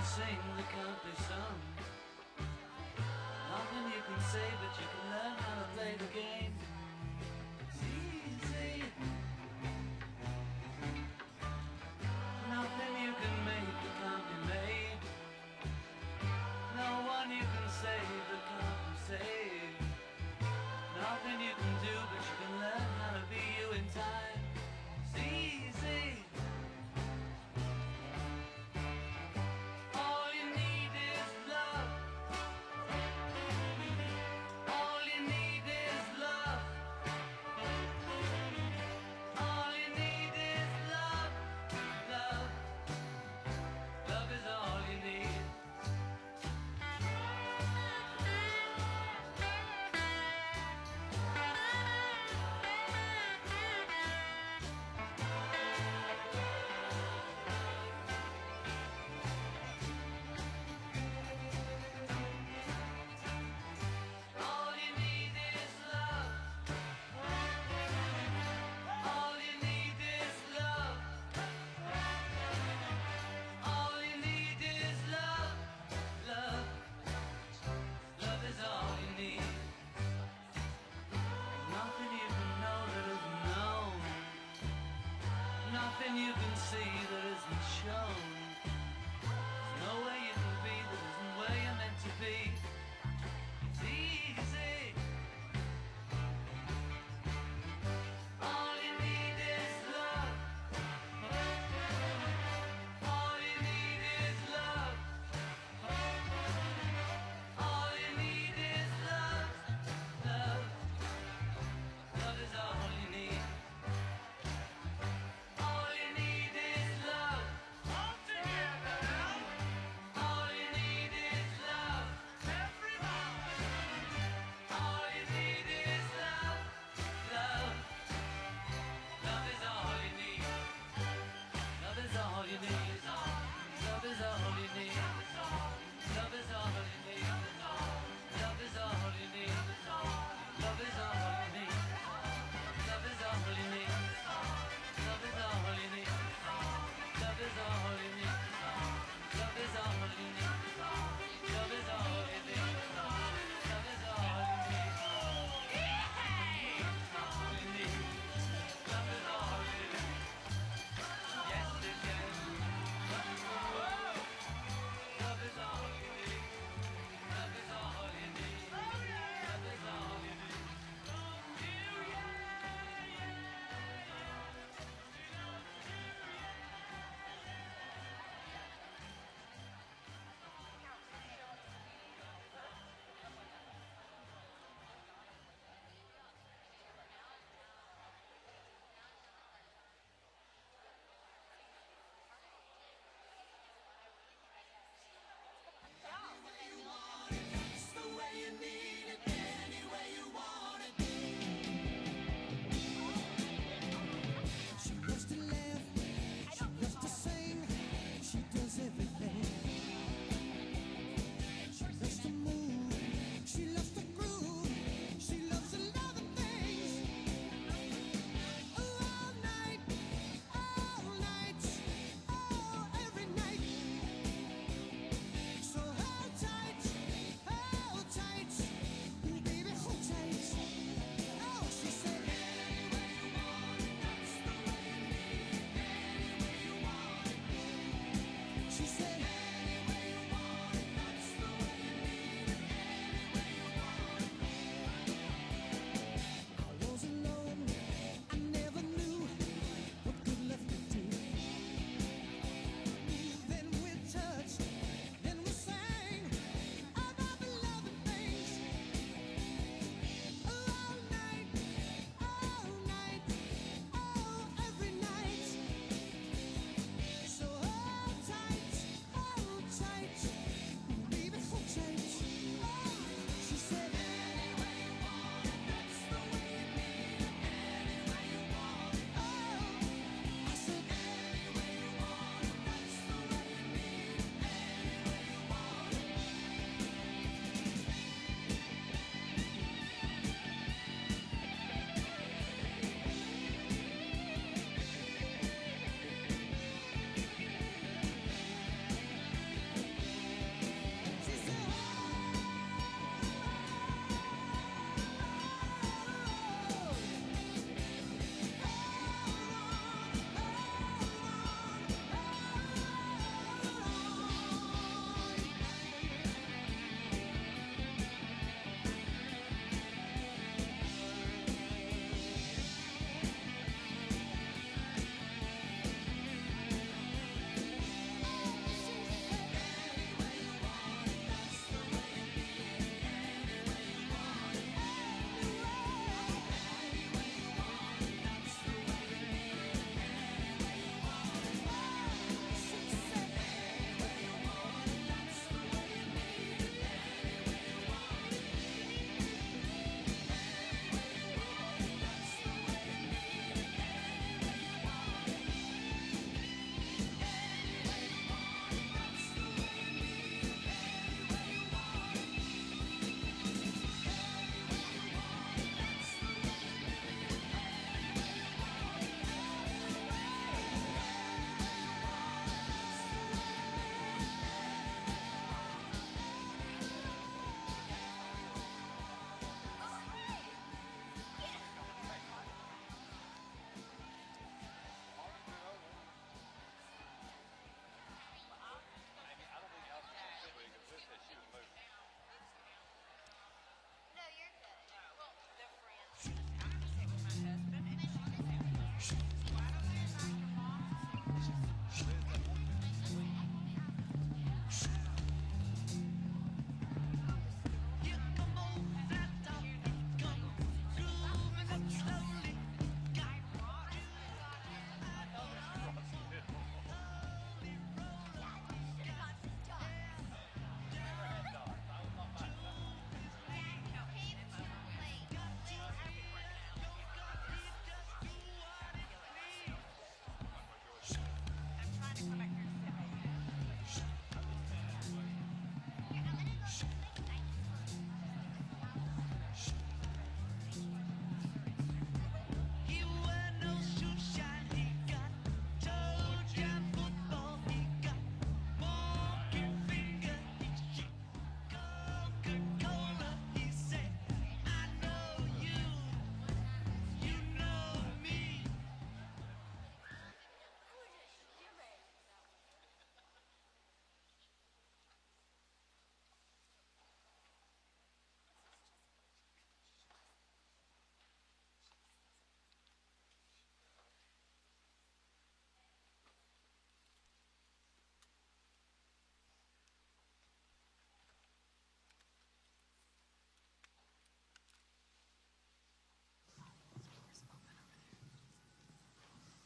can sing that can't be sung. Nothing you can say, but you can learn how to play the game. It's easy. Nothing you can make that can't be made. No one you can save that can't be saved. Nothing you can do, but you can learn how to be you in time. It's easy. All you need is love.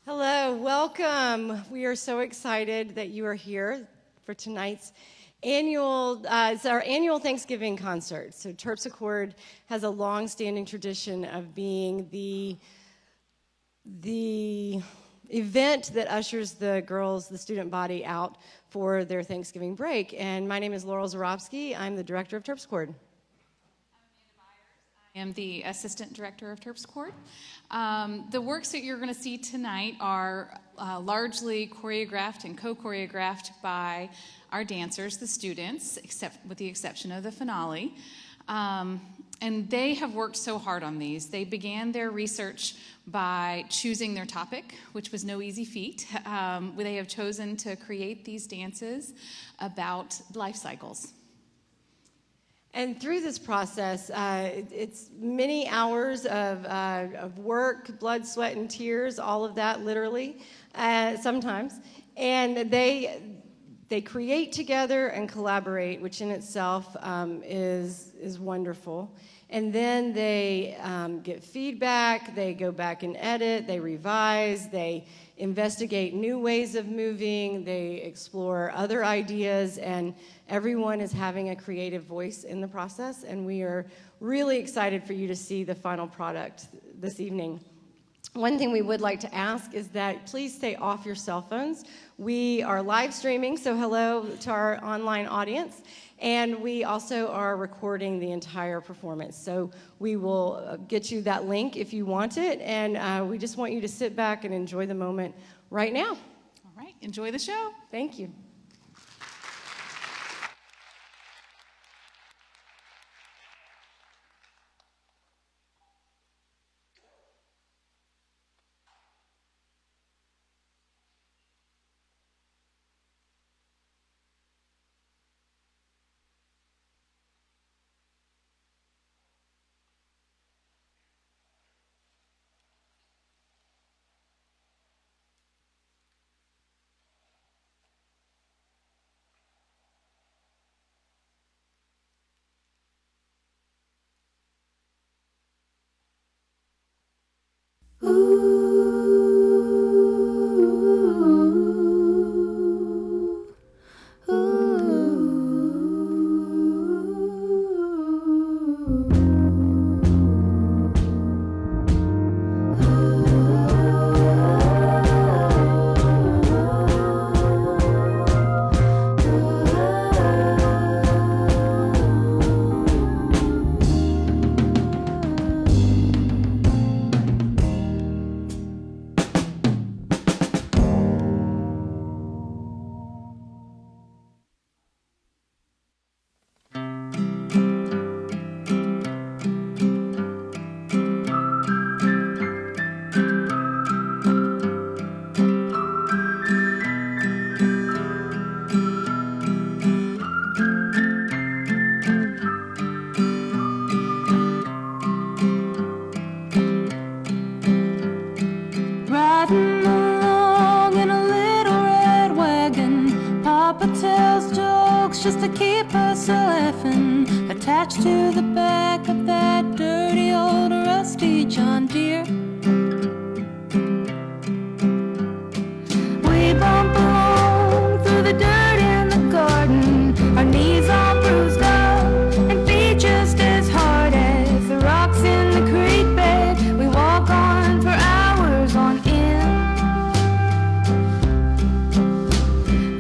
Hello, welcome. We are so excited that you are here for tonight's it's our annual Thanksgiving concert. So Terps Accord has a long-standing tradition of being the event that ushers the girls, the student body, out for their Thanksgiving break. And my name is Laurel Zarobsky. I'm the director of Terps Accord. I am the assistant director of Terps Accord. The works that you're going to see tonight are largely choreographed and co-choreographed by our dancers, the students, except with the exception of the finale. And they have worked so hard on these. They began their research by choosing their topic, which was no easy feat. They have chosen to create these dances about life cycles. And through this process, it's many hours of work, blood, sweat, and tears, all of that literally, sometimes. And they create together and collaborate, which in itself is wonderful. And then they get feedback, they go back and edit, they revise, they investigate new ways of moving, they explore other ideas, and everyone is having a creative voice in the process, and we are really excited for you to see the final product this evening. One thing we would like to ask is that please stay off your cell phones. We are live streaming, so hello to our online audience, and we also are recording the entire performance. So we will get you that link if you want it, and we just want you to sit back and enjoy the moment right now. All right, enjoy the show. Thank you. attached to the back of that dirty old rusty John Deere. We bump along through the dirt in the garden, our knees all bruised up and feet just as hard as the rocks in the creek bed. We walk on for hours on end.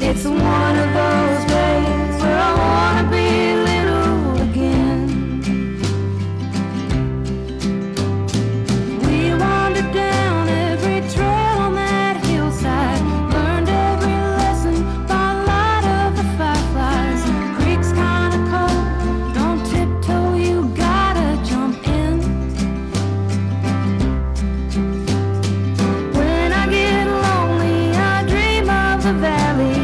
It's one of those days where I wanna be little again. We wandered down every trail on that hillside, learned every lesson by light of the fireflies. Creek's kinda cold, don't tiptoe, you gotta jump in. When I get lonely, I dream of the valley,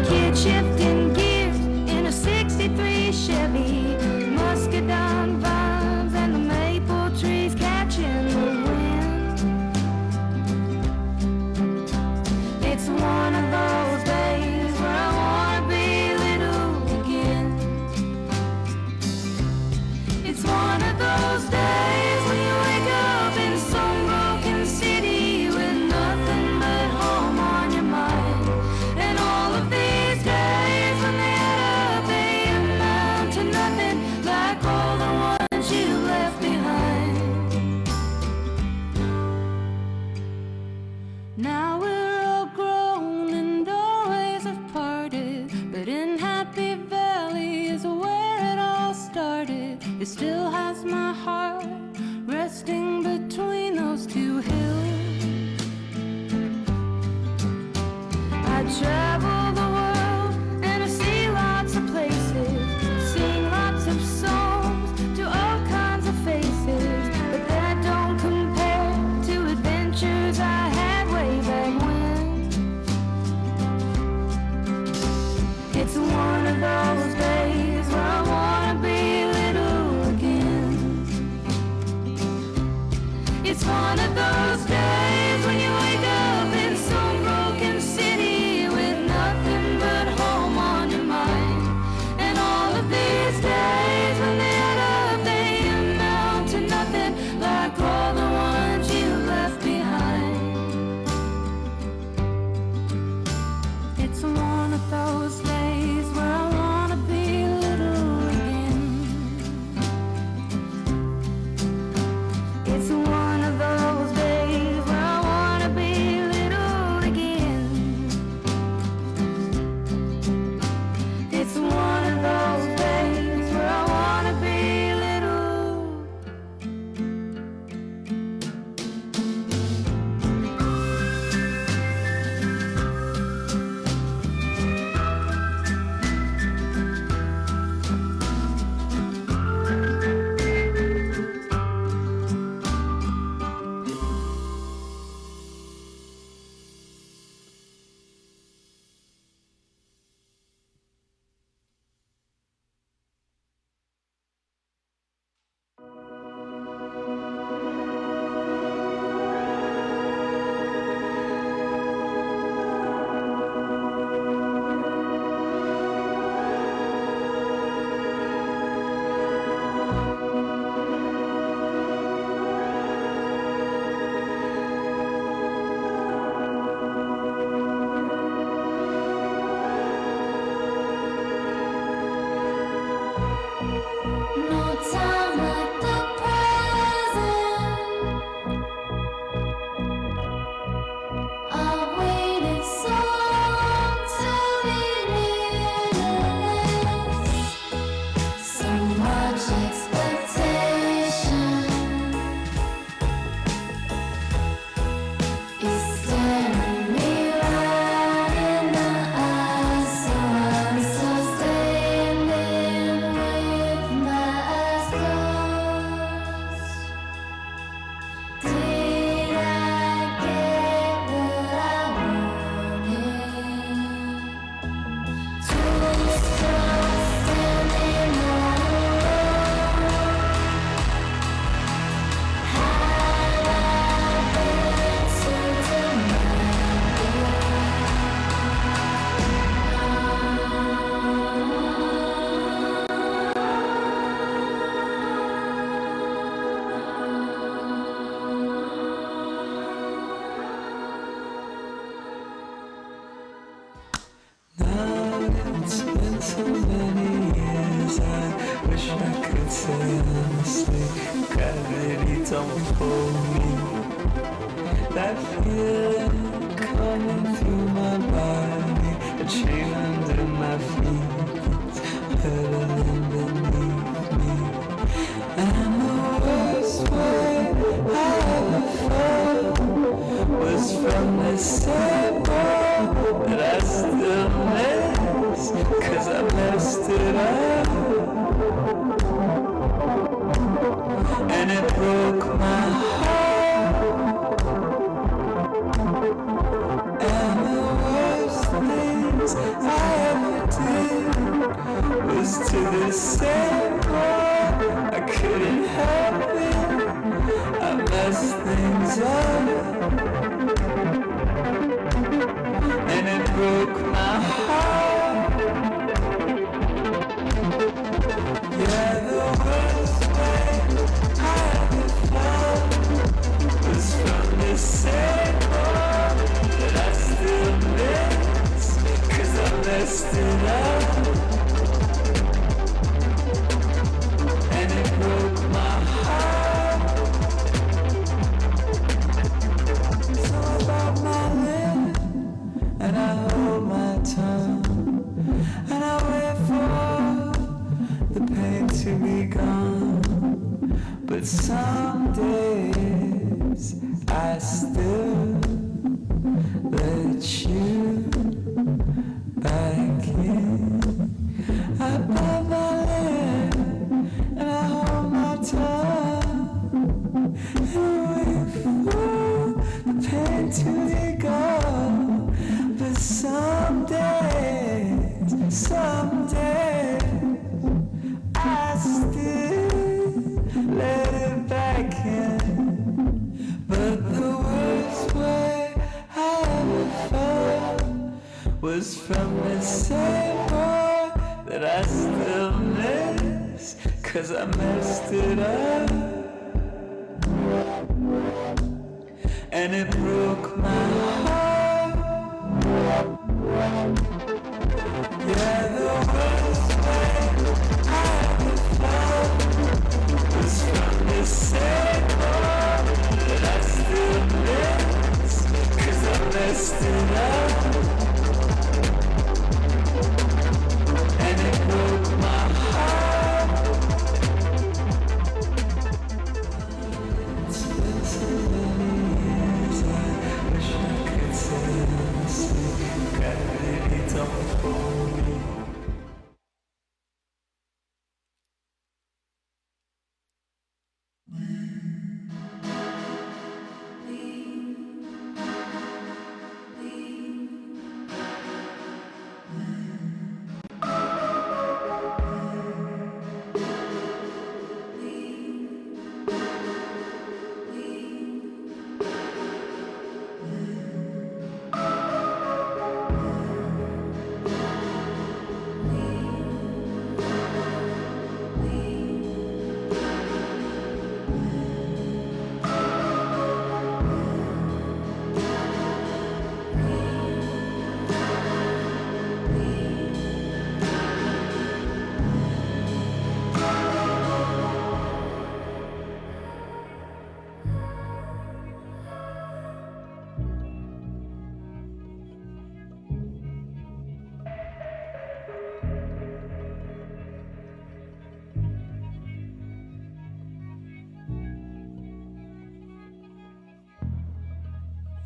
kid shifting gears in a 63 Chevy, muscadine vines and the maple trees catching the wind. It's one of those days where I wanna be little again. It's one of those days when you wake up in some broken city with nothing but home on your mind. And all of these days when they add up, they amount to nothing like all the ones you left behind. Now we're all grown and doorways have parted, but in Happy Valley is where it all started. It still has my heart resting between those two hills. I travel the world and I see lots of places, sing lots of songs to all kinds of faces, but that don't compare to adventures I had way back when. It's one of those days where I wanna be little again. It's one of those days when you wake up in some broken city with nothing but home on your mind. And all of these days when they add up, they amount to nothing like all the ones you left behind. It's one of those days where I wanna be little again. It's one of those days don't pull me. That feeling coming through my body, a chain under my feet, hurtling beneath me. And the worst way I ever felt was from the same boy that I still miss, 'cause I messed it up. And it broke my heart. And the worst things I ever did was to the same boy. I couldn't help it. I messed things up. And it broke my heart. Yeah, the worst way I ever felt was from the same boy that I still miss, 'cause I messed it up. And it broke my heart. So I bite my lip and I hold my tongue, and I wait for the pain to be gone. But some days I still let you back in. I bite my lip and I hold my tongue, and I wait for the pain to be gone. But some days I still let it back in. But the worst way I ever felt was from the same boy that I still miss, 'cause I messed it up. And it broke my heart. Yeah, the worst way I ever felt was from the same boy that I still miss, 'cause I messed it up. And it broke my heart. It's been so many years, I wish I could say honestly, gravity don't hold me.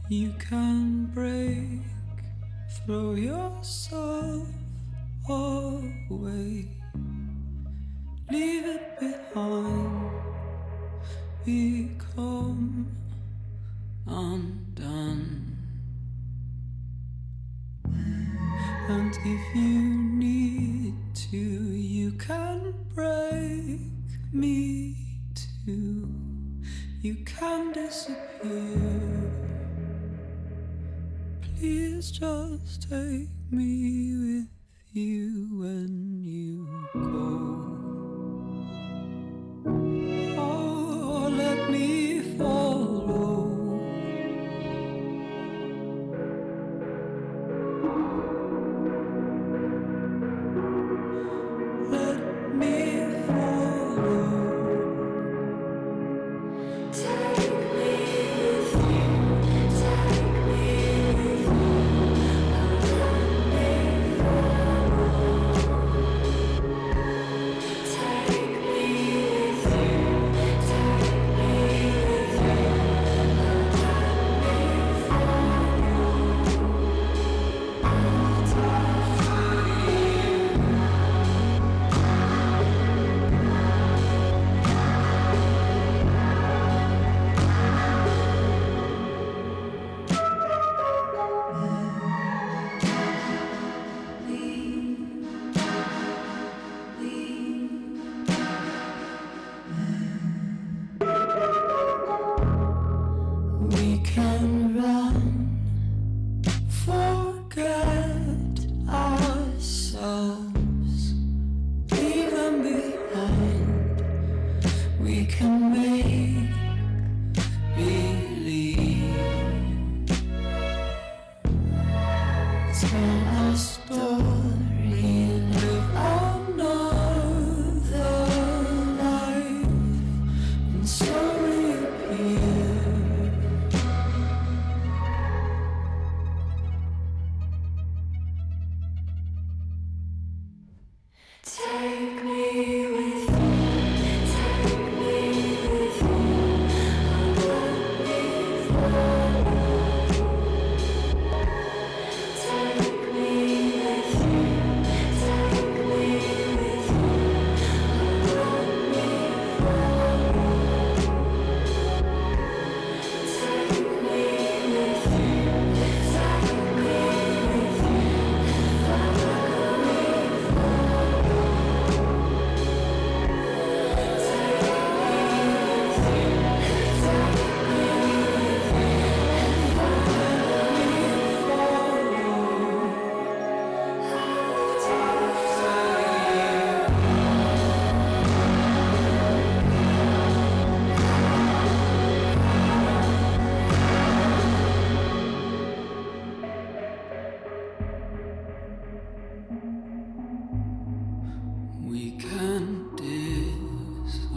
You can break, throw yourself away, leave it behind, become undone. And if you need to, you can break me too. You can disappear. Please just take me with you when you go. Oh, let me follow. Let me follow. make believe. Tell a story, live another life, and so reappear. Take me with you, take me with you, let me follow. Take me with you, take me with you, let me follow. Take me with you, take me with you, follow me, we can disappear.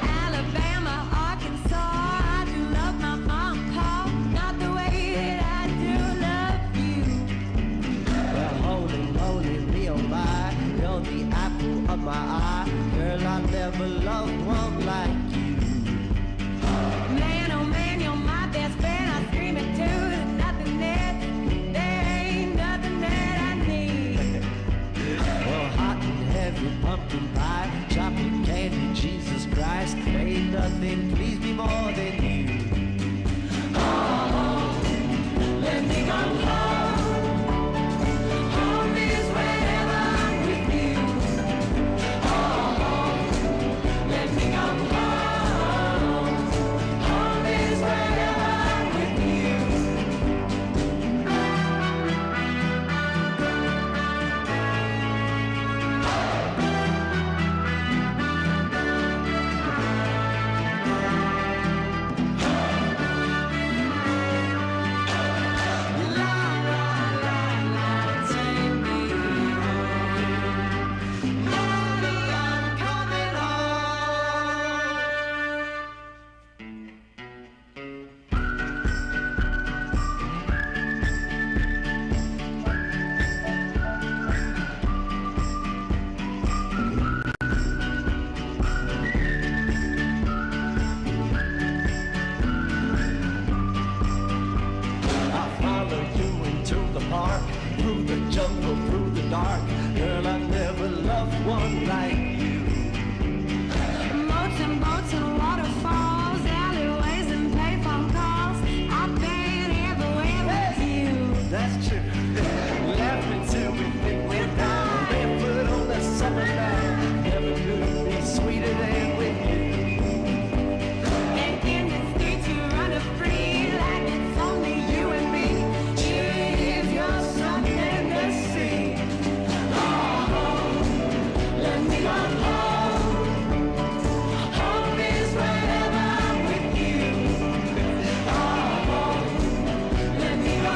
Alabama, Arkansas, I do love my mom, Paul, not the way that I do love you. Well, holy moly, Leo, my, you're the apple of my eye. Girl, I never loved one like you. Man, oh man, you're my best friend. I scream it too. There's nothing there. There ain't nothing that I need. Well, hot and heavy pumpkin pie, chocolate candy, Jesus Christ. Ain't nothing please me more than you. Let me go home. Home is wherever I'm with you. Let me go home. Home is wherever I'm with you. Take me home. Mommy, I'm coming home. I follow you into the park, through the jungle, through the dark. Girl, I never loved one like you. Moats and boats and waterfalls, alleyways and payphone calls. I've been everywhere with you. That's true. Laugh me till we think we're down. Barefoot on the summer night. Never could be sweeter than with you. And in the streets you run free like it's only you and me. Cheers, you're something to see. Let me go home. Home is wherever I'm with you. Let me go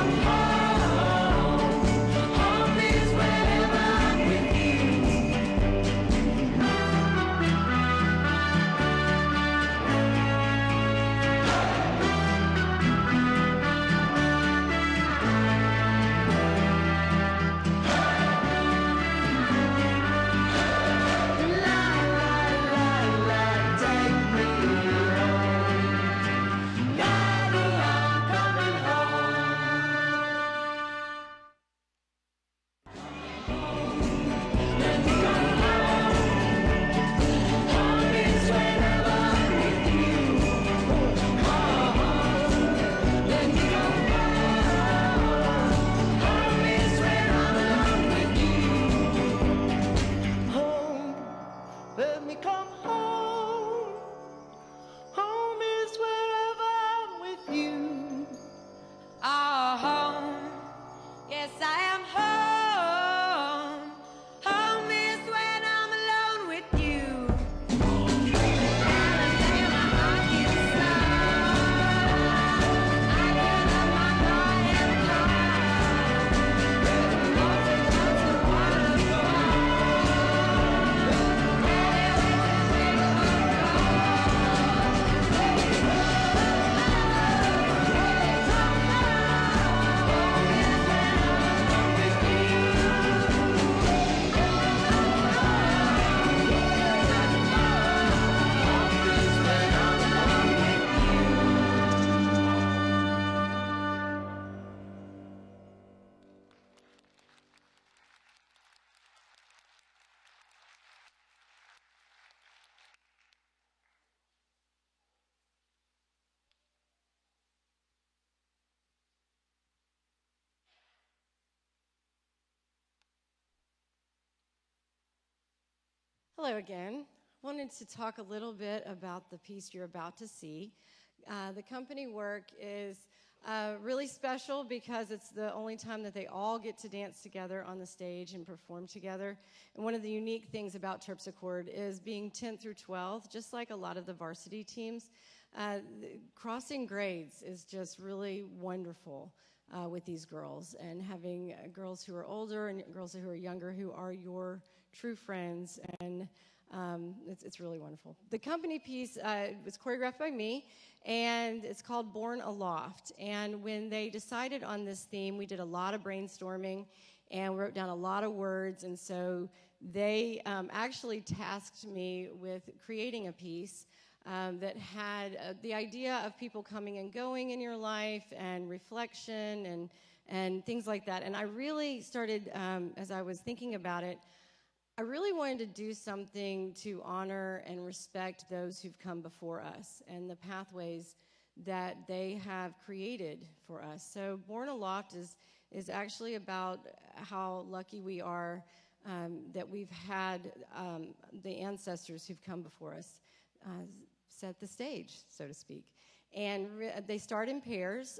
Hello again. Wanted to talk a little bit about the piece you're about to see. The company work is really special because it's the only time that they all get to dance together on the stage and perform together. And one of the unique things about Terpsichore is being 10th through 12th, just like a lot of the varsity teams. Crossing grades is just really wonderful with these girls, and having girls who are older and girls who are younger who are your true friends, and it's really wonderful. The company piece was choreographed by me, and it's called Born Aloft. And when they decided on this theme, we did a lot of brainstorming and wrote down a lot of words, and so they actually tasked me with creating a piece that had the idea of people coming and going in your life and reflection and things like that. And I really started, as I was thinking about it, I really wanted to do something to honor and respect those who've come before us and the pathways that they have created for us. So Born Aloft is actually about how lucky we are that we've had the ancestors who've come before us set the stage, so to speak. And they start in pairs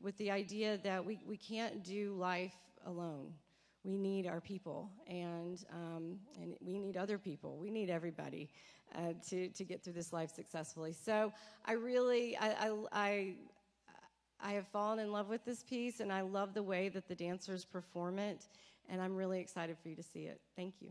with the idea that we can't do life alone. We need our people, and we need other people. We need everybody to get through this life successfully. So I have fallen in love with this piece, and I love the way that the dancers perform it, and I'm really excited for you to see it. Thank you.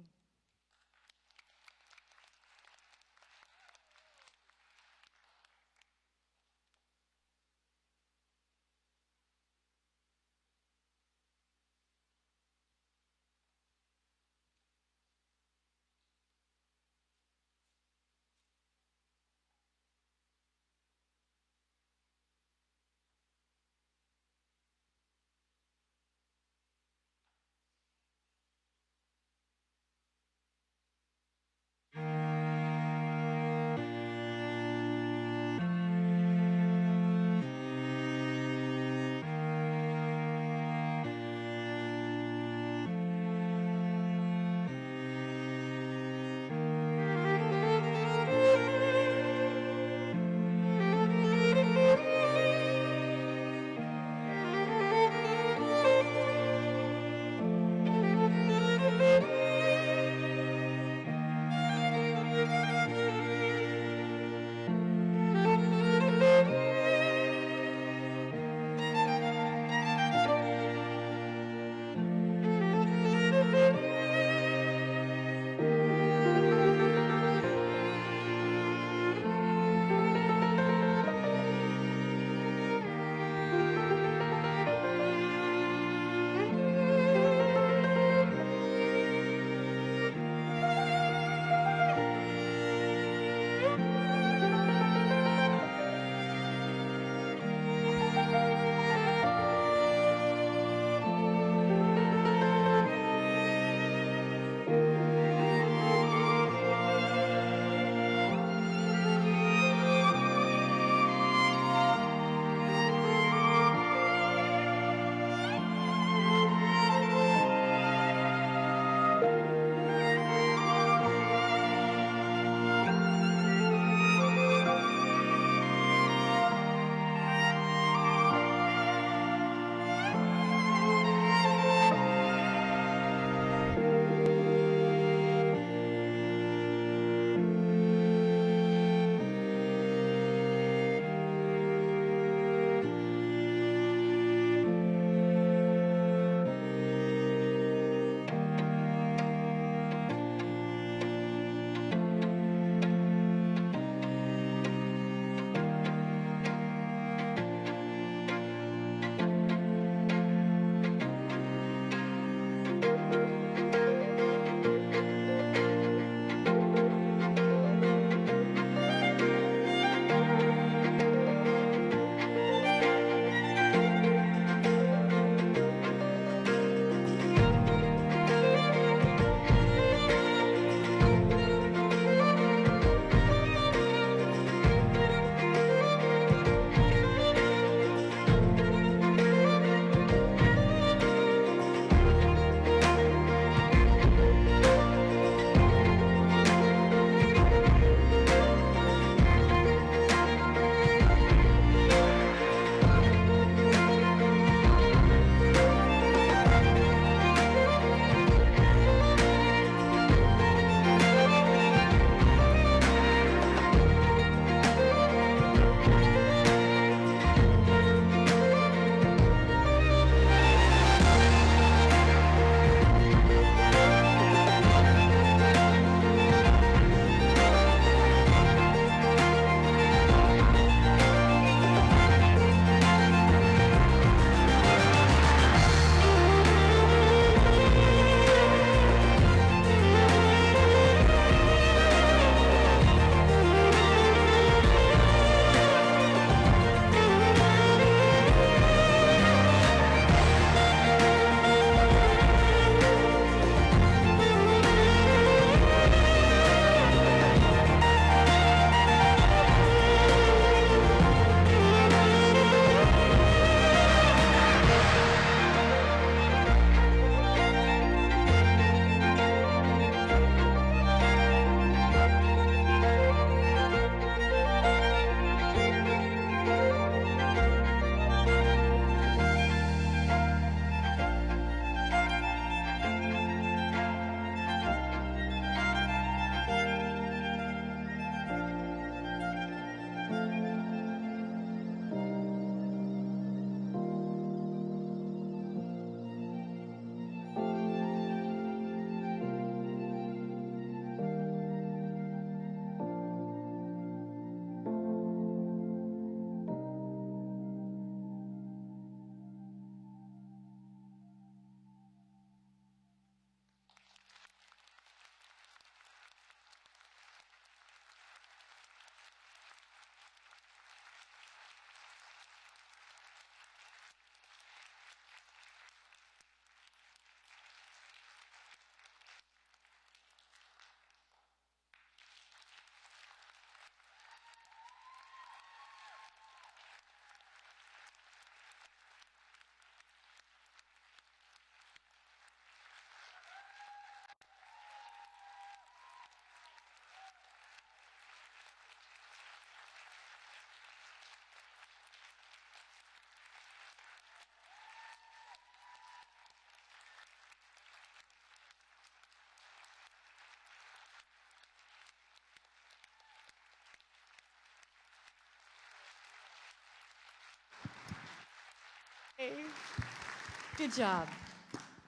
Good job.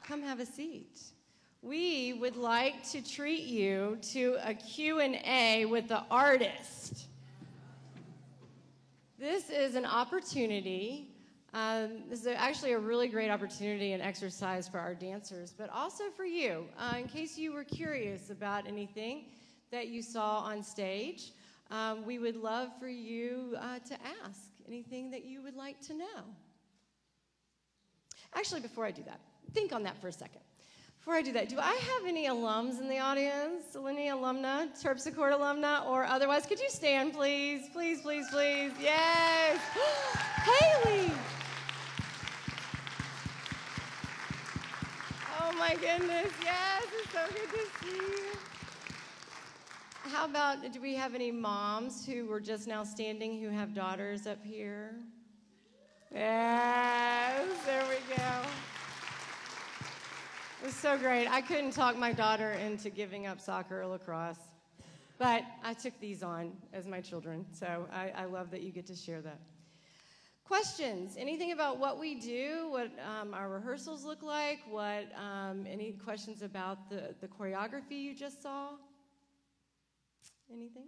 Come have a seat. We would like to treat you to a Q&A with the artist. This is an opportunity. This is actually a really great opportunity and exercise for our dancers, but also for you, in case you were curious about anything that you saw on stage. We would love for you to ask anything that you would like to know. Actually, before I do that, think on that for a second. Before I do that, do I have any alums in the audience? Any alumna, Terps Accord alumna, or otherwise? Could you stand, please? Please, please, please. Yes. Haley. Oh, my goodness. Yes, it's so good to see you. How about, do we have any moms who were just now standing who have daughters up here? Yes, there we go. It was so great. I couldn't talk my daughter into giving up soccer or lacrosse, but I took these on as my children, so I love that you get to share that. Questions? Anything about what we do, what our rehearsals look like, any questions about the choreography you just saw? Anything?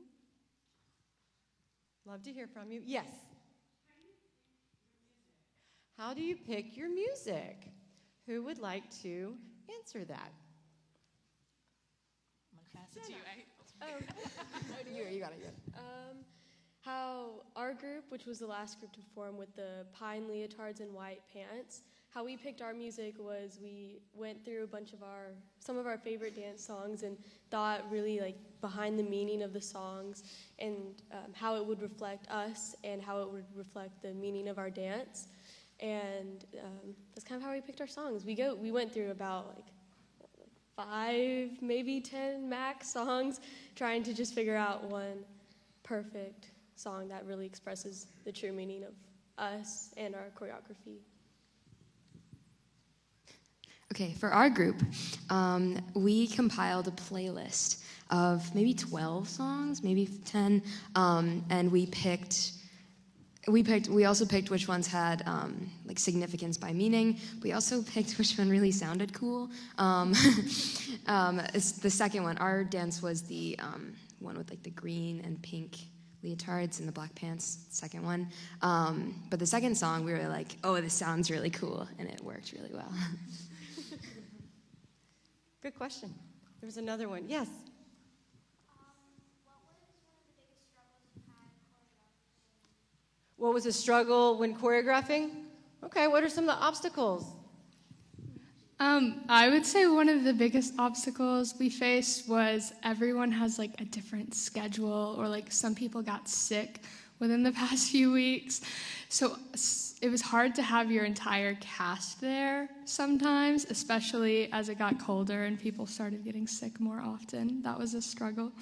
Love to hear from you. Yes. How do you pick your music? Who would like to answer that? I'm going to pass it to you, right? You got it. How our group, which was the last group to perform with the pine leotards and white pants, how we picked our music was we went through some of our favorite dance songs and thought really like behind the meaning of the songs and how it would reflect us and how it would reflect the meaning of our dance. And that's kind of how we picked our songs. We went through about like 5, maybe 10 max songs, trying to just figure out one perfect song that really expresses the true meaning of us and our choreography. Okay, for our group, we compiled a playlist of maybe 12 songs, maybe 10, and we also picked which ones had like significance by meaning. We also picked which one really sounded cool. It's the second one. Our dance was the one with like the green and pink leotards and the black pants, second one. But the second song, we were like, oh, this sounds really cool, and it worked really well. Good question. There was another one. Yes. What was a struggle when choreographing? Okay, what are some of the obstacles? I would say one of the biggest obstacles we faced was everyone has like a different schedule, or like some people got sick within the past few weeks. So it was hard to have your entire cast there sometimes, especially as it got colder and people started getting sick more often. That was a struggle.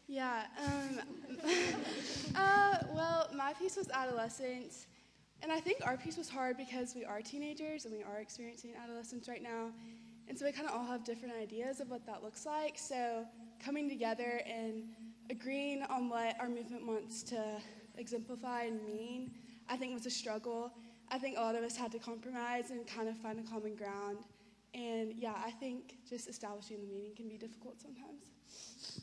Yeah. Well, my piece was adolescence, and I think our piece was hard because we are teenagers and we are experiencing adolescence right now, and so we kind of all have different ideas of what that looks like. So coming together and agreeing on what our movement wants to exemplify and mean, I think was a struggle. I think a lot of us had to compromise and kind of find a common ground. And yeah, I think just establishing the meaning can be difficult sometimes.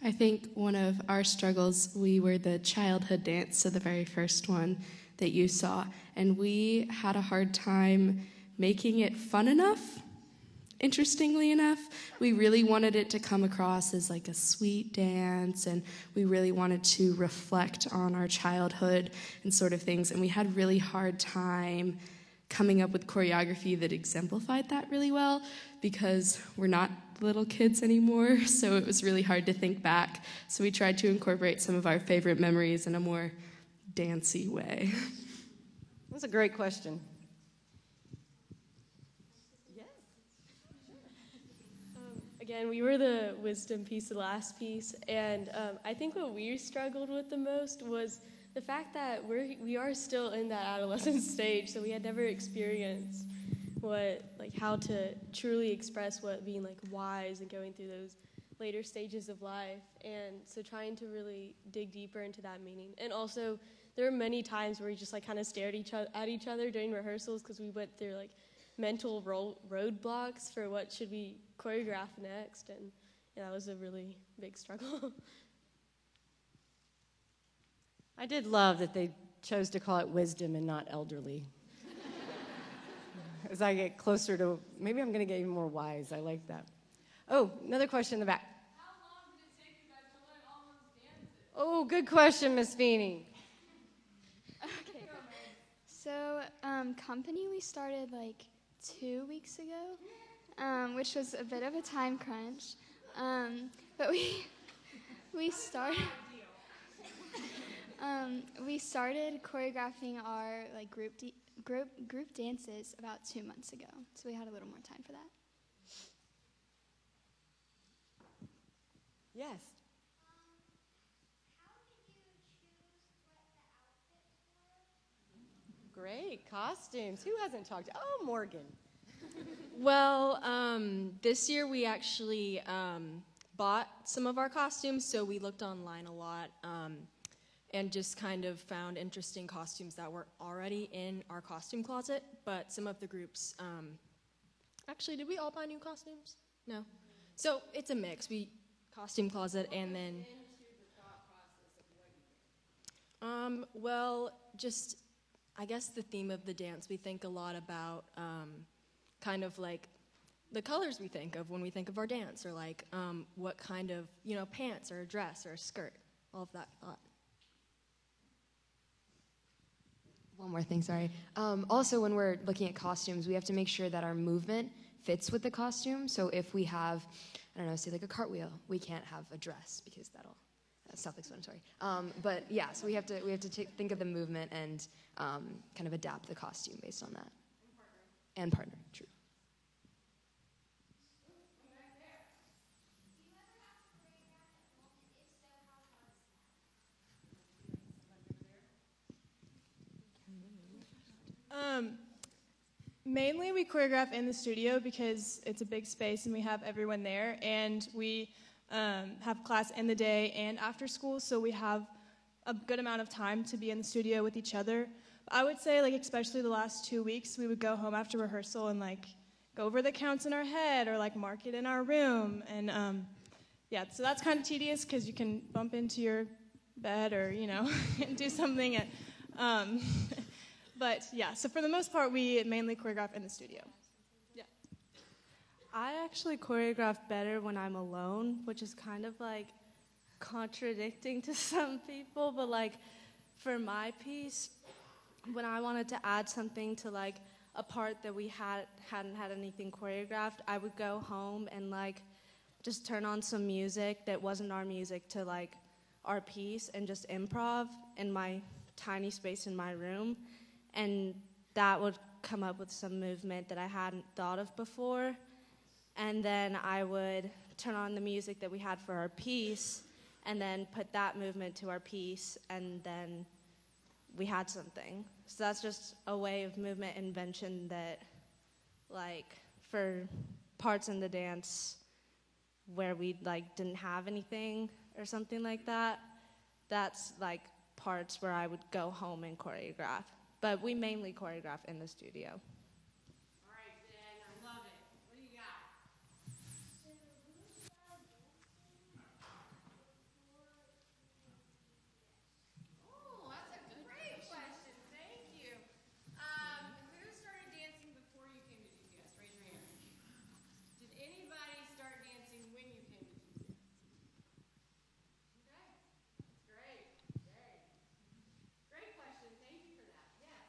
I think one of our struggles, we were the childhood dance, so the very first one that you saw, and we had a hard time making it fun enough. Interestingly enough, we really wanted it to come across as like a sweet dance, and we really wanted to reflect on our childhood and sort of things, and we had really hard time coming up with choreography that exemplified that really well because we're not little kids anymore, so it was really hard to think back. So we tried to incorporate some of our favorite memories in a more dancey way. That's a great question. Again, we were the wisdom piece, the last piece, and I think what we struggled with the most was the fact that we are still in that adolescent stage, so we had never experienced how to truly express what being like wise and going through those later stages of life, and so trying to really dig deeper into that meaning, and also there were many times where we just like kind of stared at each other during rehearsals because we went through like mental roadblocks for what should we choreograph next, and that was a really big struggle. I did love that they chose to call it wisdom and not elderly. As I get closer to, maybe I'm going to get even more wise. I like that. Oh, another question in the back. How long did it take you guys to learn all those dances? Oh, good question, Miss Feeney. Okay. So, company we started like 2 weeks ago, which was a bit of a time crunch. But we started choreographing our like group dances about 2 months ago. So we had a little more time for that. Yes. How did you choose what the outfits were? Great. Costumes. Who hasn't talked? Oh, Morgan. Well, this year we actually bought some of our costumes, so we looked online a lot and just kind of found interesting costumes that were already in our costume closet, but some of the groups, actually, did we all buy new costumes? No. So it's a mix. We costume closet and then... Well, just, I guess the theme of the dance, we think a lot about kind of like the colors we think of when we think of our dance, or like what kind of, pants or a dress or a skirt, all of that thought. One more thing, sorry. Also, when we're looking at costumes, we have to make sure that our movement fits with the costume. So if we have, I don't know, say like a cartwheel, we can't have a dress because that's self-explanatory. But yeah, so we have to think of the movement and kind of adapt the costume based on that. And partner, true. Mainly we choreograph in the studio because it's a big space and we have everyone there, and we have class in the day and after school, so we have a good amount of time to be in the studio with each other. I would say, like, especially the last 2 weeks, we would go home after rehearsal and like go over the counts in our head or like mark it in our room, and yeah, so that's kind of tedious because you can bump into your bed or do something at but yeah, so for the most part, we mainly choreograph in the studio. Yeah. I actually choreograph better when I'm alone, which is kind of like contradicting to some people, but like for my piece, when I wanted to add something to like a part that we hadn't had anything choreographed, I would go home and like just turn on some music that wasn't our music to like our piece and just improv in my tiny space in my room. And that would come up with some movement that I hadn't thought of before. And then I would turn on the music that we had for our piece and then put that movement to our piece, and then we had something. So that's just a way of movement invention that, like, for parts in the dance where we like didn't have anything or something like that, that's like parts where I would go home and choreograph. But we mainly choreograph in the studio. All right, Jen, I love it. What do you got? Oh, that's a great question. Thank you. Who started dancing before you came to GCS? Raise your hand. Did anybody start dancing when you came to GCS? Okay, that's great. Great. Great question. Thank you for that. Yes.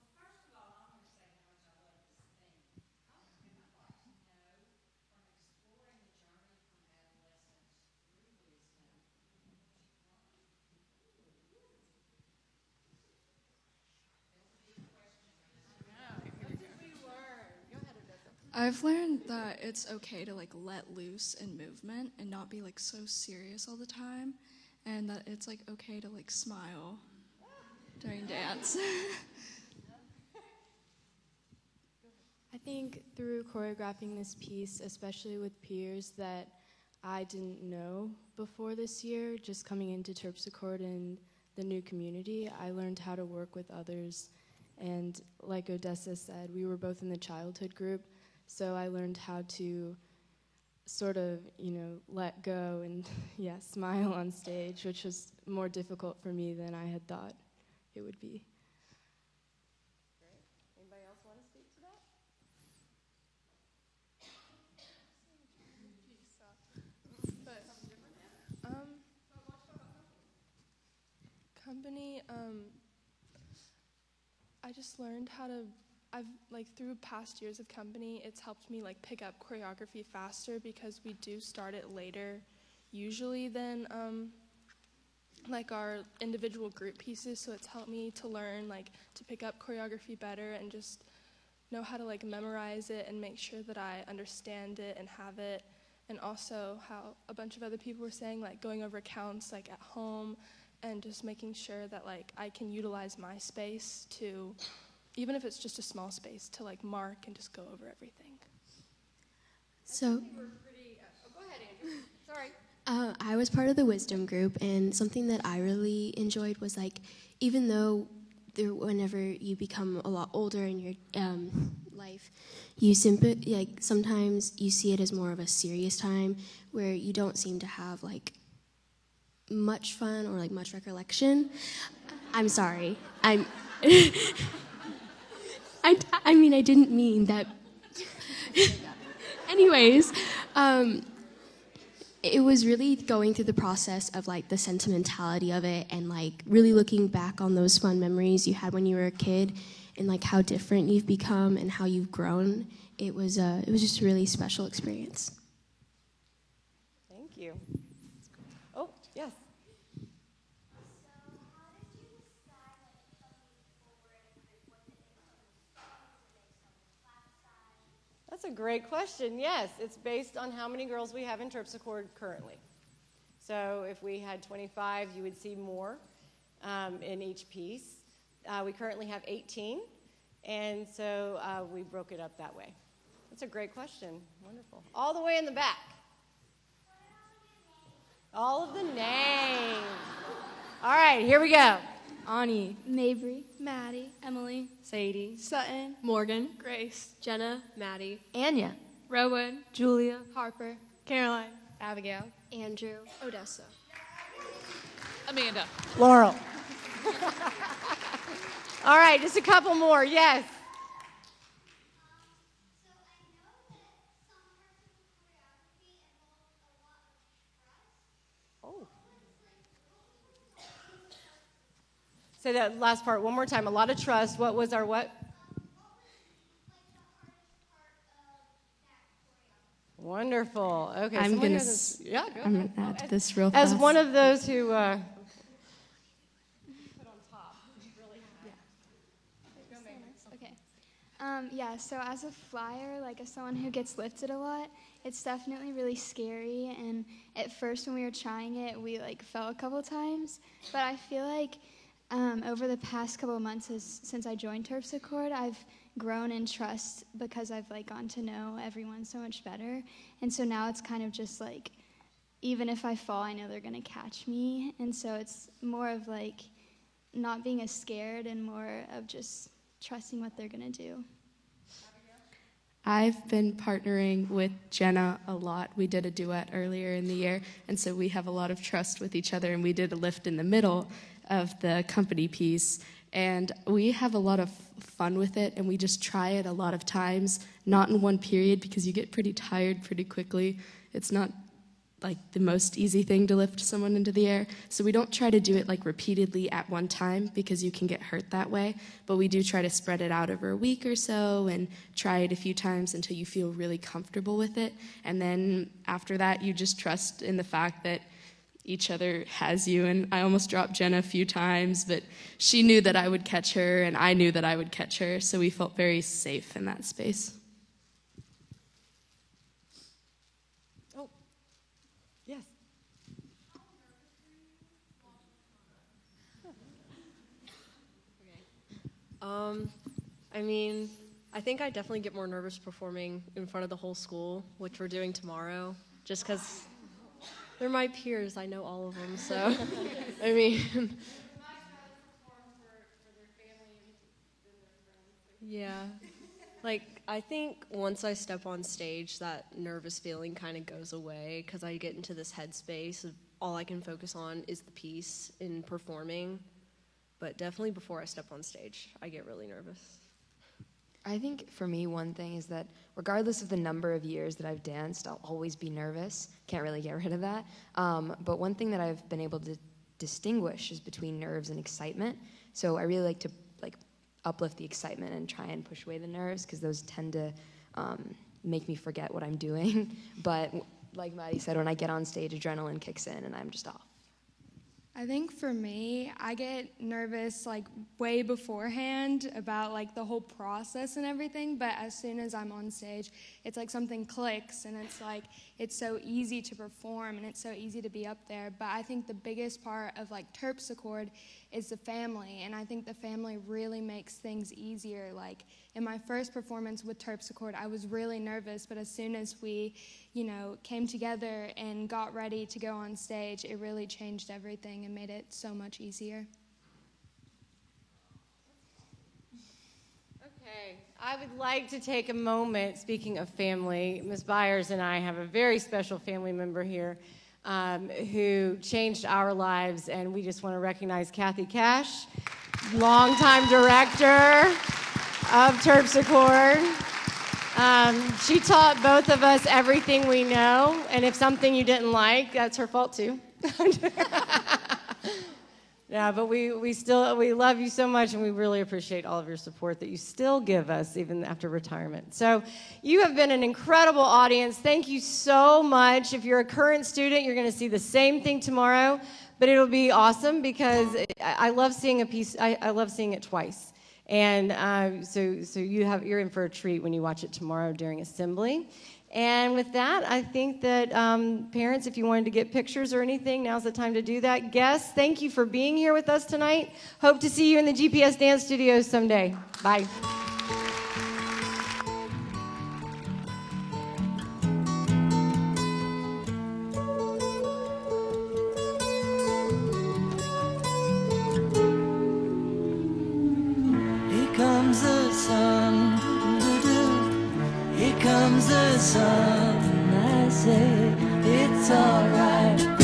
Well, first of all, I'm going to say how much I love this theme. And I'd like to know, from exploring the journey from adolescence through wisdom, I've learned that it's okay to like let loose in movement and not be like so serious all the time, and that it's like okay to like smile during dance. I think through choreographing this piece, especially with peers that I didn't know before this year, just coming into terpsichore and the new community. I learned how to work with others, and like Odessa said, we were both in the childhood group, so I learned how to sort of, let go and, smile on stage, which was more difficult for me than I had thought it would be. Anybody else want to speak to that? Company, I just learned how to, through past years of company, it's helped me, pick up choreography faster because we do start it later usually than, our individual group pieces, so it's helped me to learn, to pick up choreography better and just know how to, memorize it and make sure that I understand it and have it, and also how a bunch of other people were saying, going over counts, at home, and just making sure that I can utilize my space to, even if it's just a small space, to mark and just go over everything. So, Go ahead, Andrew. Sorry. I was part of the wisdom group, and something that I really enjoyed was even though whenever you become a lot older in your life, you sometimes you see it as more of a serious time where you don't seem to have much fun or much recollection. I'm sorry. I mean, I didn't mean that. Anyways, it was really going through the process of the sentimentality of it and really looking back on those fun memories you had when you were a kid and how different you've become and how you've grown. It was just a really special experience. Thank you. Oh, yes. That's a great question. Yes, it's based on how many girls we have in Terpsichore currently. So if we had 25, you would see more in each piece. We currently have 18, and so we broke it up that way. That's a great question. Wonderful. All the way in the back. All of the names. All right, here we go. Ani, Mabry, Maddie, Emily, Sadie, Sutton, Morgan, Grace, Jenna, Maddie, Anya, Rowan, Julia, Harper, Caroline, Abigail, Andrew, Odessa, Amanda. Laurel. All right, just a couple more. Yes. Oh. Say that last part one more time. A lot of trust. What was our what? Wonderful. Okay. I'm someone gonna has a- yeah, go I'm ahead. gonna add to this real As fast. one of those who put on top. Okay. So as a flyer, as someone who gets lifted a lot, it's definitely really scary. And at first when we were trying it, we fell a couple times. But I feel over the past couple of months since I joined Terpsichore, I've grown in trust because I've gotten to know everyone so much better. And so now it's kind of just even if I fall, I know they're going to catch me. And so it's more of not being as scared and more of just trusting what they're going to do. I've been partnering with Jenna a lot. We did a duet earlier in the year, and so we have a lot of trust with each other, and we did a lift in the middle of the company piece, and we have a lot of fun with it, and we just try it a lot of times, not in one period because you get pretty tired pretty quickly. It's not the most easy thing to lift someone into the air. So we don't try to do it repeatedly at one time because you can get hurt that way. But we do try to spread it out over a week or so and try it a few times until you feel really comfortable with it. And then after that, you just trust in the fact that each other has you. And I almost dropped Jenna a few times, but she knew that I would catch her and I knew that I would catch her. So we felt very safe in that space. Yes. I think I definitely get more nervous performing in front of the whole school, which we're doing tomorrow, just because they're my peers. I know all of them, so, Yeah. Like, I think once I step on stage, that nervous feeling kind of goes away because I get into this headspace of all I can focus on is the piece in performing. But definitely before I step on stage, I get really nervous. I think for me, one thing is that regardless of the number of years that I've danced, I'll always be nervous. Can't really get rid of that. But one thing that I've been able to distinguish is between nerves and excitement. So I really like to uplift the excitement and try and push away the nerves because those tend to make me forget what I'm doing. But like Maddie said, when I get on stage, adrenaline kicks in and I'm just off. I think for me, I get nervous like way beforehand about like the whole process and everything, but as soon as I'm on stage, it's like something clicks and it's like it's so easy to perform and it's so easy to be up there. But I think the biggest part of like terpsichord is the family, and I think the family really makes things easier. Like in my first performance with terpsichord, I was really nervous, but as soon as we, came together and got ready to go on stage, it really changed everything and made it so much easier. Okay, I would like to take a moment, speaking of family, Ms. Byers and I have a very special family member here who changed our lives, and we just want to recognize Kathy Cash, longtime director of terpsichord. She taught both of us everything we know, and if something you didn't like, that's her fault too. Yeah, but we love you so much, and we really appreciate all of your support that you still give us even after retirement. So you have been an incredible audience. Thank you so much. If you're a current student, you're going to see the same thing tomorrow, but it'll be awesome because I love seeing a piece. I love seeing it twice. And so you're in for a treat when you watch it tomorrow during assembly. And with that, I think that parents, if you wanted to get pictures or anything, now's the time to do that. Guests, thank you for being here with us tonight. Hope to see you in the GPS Dance Studios someday. Bye. Comes the sun, here comes the sun, and I say it's alright.